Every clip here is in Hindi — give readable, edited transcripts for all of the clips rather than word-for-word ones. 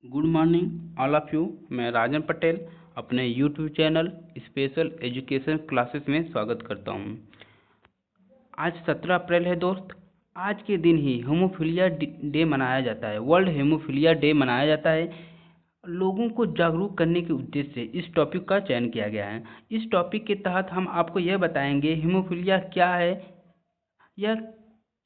Good morning all of you. मैं राजन पटेल अपने YouTube channel special education classes में स्वागत करता हूं। आज 17 अप्रैल है दोस्त। आज के दिन ही हेमोफीलिया डे मनाया जाता है, वर्ल्ड हेमोफीलिया डे मनाया जाता है। लोगों को जागरूक करने के उद्देश्य से इस टॉपिक का चयन किया गया है। इस टॉपिक के तहत हम आपको यह बताएंगे हेमोफीलिया क्या है, यह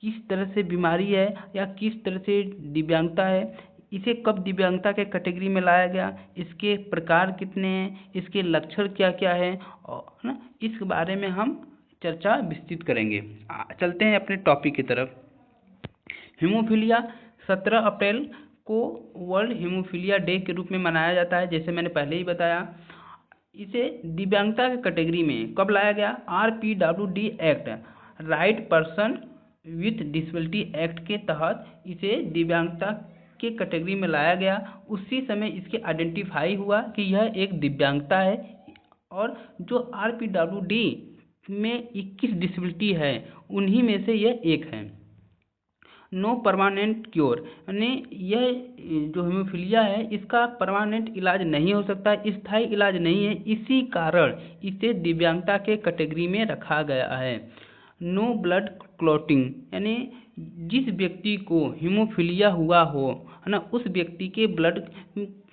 किस तरह से बीमारी है या किस तरह से दिव्यांगता है, इसे कब दिव्यांगता के कैटेगरी में लाया गया, इसके प्रकार कितने हैं, इसके लक्षण क्या क्या है, और ना इस बारे में हम चर्चा विस्तृत करेंगे। चलते हैं अपने टॉपिक की तरफ। हेमोफीलिया 17 अप्रैल को वर्ल्ड हेमोफीलिया डे के रूप में मनाया जाता है, जैसे मैंने पहले ही बताया। इसे दिव्यांगता के कैटेगरी में कब लाया गया? RPWD act, right person with disability act के तहत इसे दिव्यांगता के कैटेगरी में लाया गया। उसी समय इसके आइडेंटिफाई हुआ कि यह एक दिव्यांगता है, और जो RPWD में 21 डिसेबिलिटी है उन्हीं में से यह एक है। नो परमानेंट क्योर, यानी यह जो हेमोफीलिया है इसका परमानेंट इलाज नहीं हो सकता, स्थायी इलाज नहीं है, इसी कारण इसे दिव्यांगता के कैटेगरी में रखा गया है। नो ब्लड क्लॉटिंग, यानी जिस व्यक्ति को हेमोफीलिया हुआ हो है ना, उस व्यक्ति के ब्लड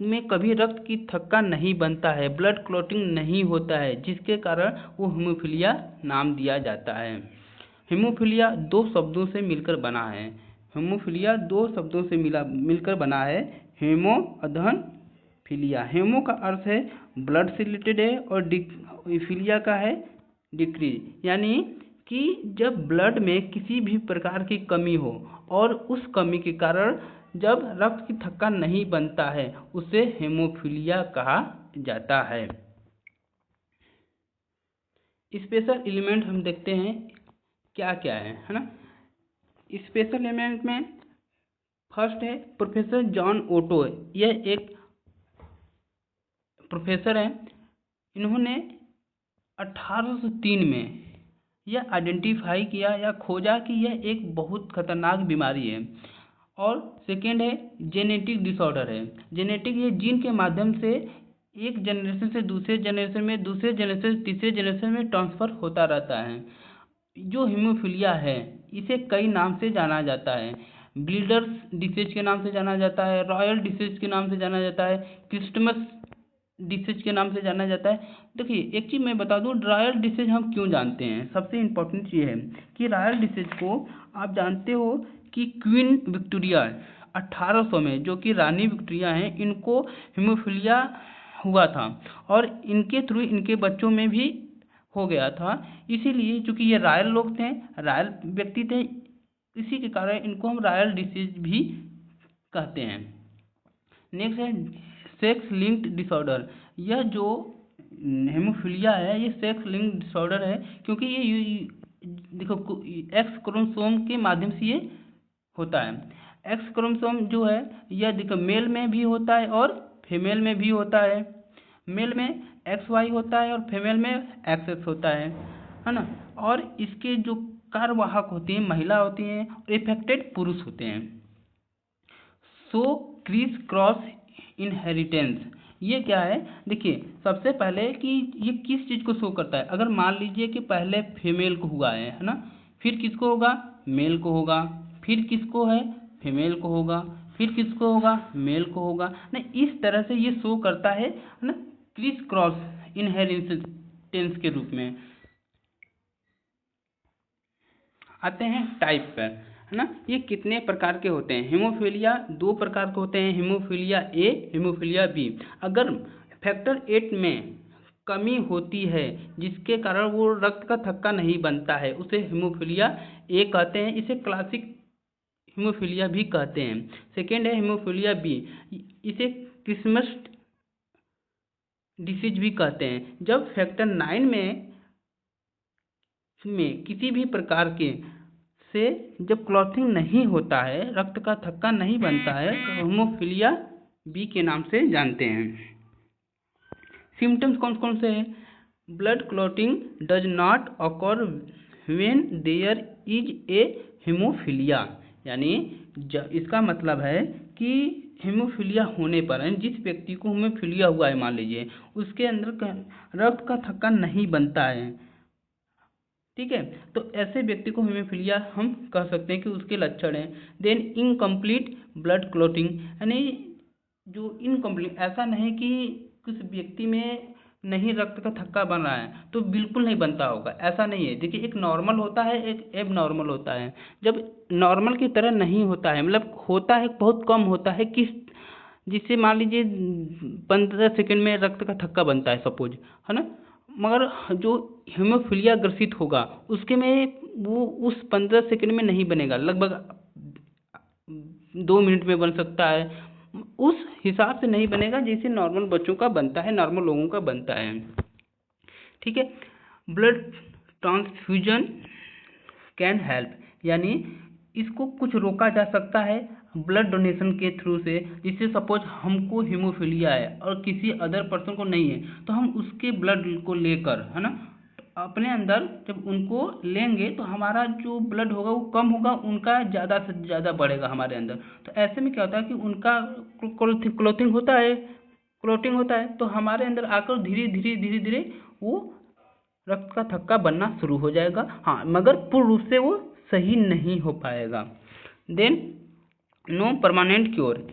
में कभी रक्त की थक्का नहीं बनता है, ब्लड क्लॉटिंग नहीं होता है, जिसके कारण वो हेमोफीलिया नाम दिया जाता है। हेमोफीलिया दो शब्दों से मिलकर बना है। हेमोफीलिया दो शब्दों से मिलकर बना है। Haemo अधन philia. हेमो का अर्थ है ब्लड से रिलेटेड है, और फिलिया का है डिक्रीज, यानी कि जब ब्लड में किसी भी प्रकार की कमी हो और उस कमी के कारण जब रक्त की थक्का नहीं बनता है उसे हेमोफीलिया कहा जाता है। स्पेशल एलिमेंट हम देखते हैं क्या क्या है ना। स्पेशल एलिमेंट में फर्स्ट है प्रोफेसर जॉन ओटो। यह एक प्रोफेसर हैं। इन्होंने 1803 में यह आइडेंटिफाई किया या खोजा कि यह एक बहुत खतरनाक बीमारी है। और सेकेंड है जेनेटिक डिसऑर्डर है। जेनेटिक, ये जीन के माध्यम से एक जनरेशन से दूसरे जनरेशन में, दूसरे जनरेशन से तीसरे जनरेशन में ट्रांसफर होता रहता है। जो हेमोफीलिया है इसे कई नाम से जाना जाता है। ब्लीडर्स डिसीज के नाम से जाना जाता है, रॉयल डिसीज के नाम से जाना जाता है, क्रिस्टमस डिसीज के नाम से जाना जाता है। देखिए एक चीज़ मैं बता दूं, रॉयल डिसीज हम क्यों जानते हैं। सबसे इम्पोर्टेंट चीज़ है कि रॉयल डिसीज को आप जानते हो कि क्वीन विक्टोरिया 1800 में, जो कि रानी विक्टोरिया हैं, इनको हेमोफीलिया हुआ था और इनके थ्रू इनके बच्चों में भी हो गया था। इसीलिए चूंकि ये रॉयल लोग थे, रॉयल व्यक्ति थे, इसी के कारण इनको हम रॉयल डिसीज भी कहते हैं। नेक्स्ट है सेक्स लिंक्ड डिसऑर्डर। यह जो हेमोफीलिया है ये सेक्स लिंक्ड डिसऑर्डर है, क्योंकि ये देखो एक्स क्रोमोसोम के माध्यम से ये होता है। एक्स क्रोमोसोम जो है यह देखो मेल में भी होता है और फीमेल में भी होता है। मेल में XY होता है और फीमेल में XX होता है ना। और इसके जो कार्यवाहक होती हैं महिला होती हैं और इफेक्टेड पुरुष होते हैं। सो क्रिस क्रॉस इनहेरिटेंस, ये क्या है? देखिए सबसे पहले कि ये किस चीज़ को शो करता है। अगर मान लीजिए कि पहले फीमेल को हुआ है ना, फिर किसको होगा? मेल को होगा, फिर किसको है? फीमेल को होगा, फिर किसको होगा? मेल को होगा ना। इस तरह से ये शो करता है ना, क्रिस क्रॉस इनहेरिटेंस के रूप में। आते हैं टाइप पर, है ना। ये कितने प्रकार के होते हैं? हेमोफीलिया दो प्रकार के होते हैं, हेमोफीलिया ए, हेमोफीलिया बी। अगर फैक्टर 8 में कमी होती है जिसके कारण वो रक्त का थक्का नहीं बनता है उसे हेमोफीलिया ए कहते हैं। इसे क्लासिक हेमोफीलिया भी कहते हैं। सेकेंड है हेमोफीलिया बी, इसे क्रिस्मस डिसीज भी कहते हैं। जब फैक्टर 9 में किसी भी प्रकार के से जब क्लॉथिंग नहीं होता है, रक्त का थक्का नहीं बनता है, तो हेमोफीलिया बी के नाम से जानते हैं। सिम्टम्स कौन कौन से हैं? Blood clotting does not occur when there is a haemophilia, यानी इसका मतलब है कि हीमोफीलिया होने पर, यानी जिस व्यक्ति को हीमोफीलिया हुआ है मान लीजिए, उसके अंदर रक्त का थक्का नहीं बनता है, ठीक है, तो ऐसे व्यक्ति को हीमोफीलिया हम कह सकते हैं कि उसके लक्षण हैं। देन इनकम्प्लीट ब्लड क्लॉटिंग, यानी जो इनकम्प्लीट, ऐसा नहीं कि किस व्यक्ति में नहीं रक्त का थक्का बन रहा है तो बिल्कुल नहीं बनता होगा, ऐसा नहीं है। देखिए, एक नॉर्मल होता है, एक एब नॉर्मल होता है। जब नॉर्मल की तरह नहीं होता है, मतलब होता है, बहुत कम होता है, किस जिससे मान लीजिए 15 सेकंड में रक्त का थक्का बनता है सपोज, है ना, मगर जो हीमोफीलिया ग्रसित होगा उसके में वो उस 15 सेकंड में नहीं बनेगा, लगभग 2 मिनट में बन सकता है, उस हिसाब से नहीं बनेगा जैसे नॉर्मल बच्चों का बनता है, नॉर्मल लोगों का बनता है, ठीक है। ब्लड ट्रांसफ्यूजन कैन हेल्प, यानी इसको कुछ रोका जा सकता है ब्लड डोनेशन के थ्रू से। जिससे सपोज हमको हीमोफीलिया है और किसी अदर पर्सन को नहीं है, तो हम उसके ब्लड को लेकर, है ना, अपने अंदर जब उनको लेंगे तो हमारा जो ब्लड होगा वो कम होगा, उनका ज़्यादा से ज़्यादा बढ़ेगा हमारे अंदर। तो ऐसे में क्या होता है कि उनका क्लोथिंग होता है, क्लोटिंग होता है, तो हमारे अंदर आकर धीरे धीरे धीरे धीरे वो रक्त का थक्का बनना शुरू हो जाएगा, हाँ, मगर पूर्ण रूप से वो सही नहीं हो पाएगा। देन नो परमानेंट क्योर,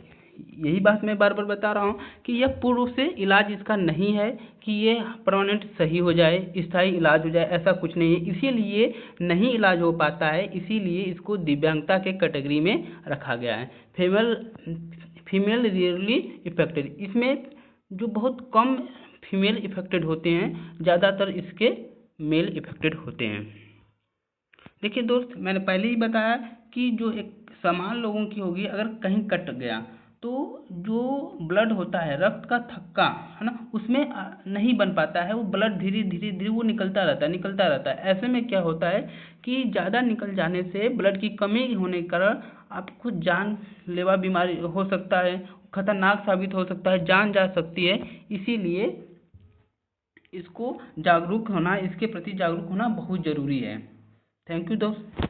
यही बात मैं बार बार बता रहा हूँ कि यह पूर्ण रूप से इलाज इसका नहीं है कि ये परमानेंट सही हो जाए, स्थायी इलाज हो जाए, ऐसा कुछ नहीं है। इसीलिए नहीं इलाज हो पाता है, इसीलिए इसको दिव्यांगता के कैटेगरी में रखा गया है। फीमेल रियरली इफेक्टेड, इसमें जो बहुत कम फीमेल इफेक्टेड होते हैं, ज़्यादातर इसके मेल इफेक्टेड होते हैं। देखिए दोस्त, मैंने पहले ही बताया कि जो एक समान लोगों की होगी, अगर कहीं कट गया तो जो ब्लड होता है, रक्त का थक्का, है ना, उसमें नहीं बन पाता है, वो ब्लड धीरे धीरे धीरे वो निकलता रहता है, निकलता रहता है। ऐसे में क्या होता है कि ज़्यादा निकल जाने से, ब्लड की कमी होने के कारण आपको जानलेवा बीमारी हो सकता है, खतरनाक साबित हो सकता है, जान जा सकती है। इसीलिए इसको जागरूक होना, इसके प्रति जागरूक होना बहुत ज़रूरी है। थैंक यू दोस्त।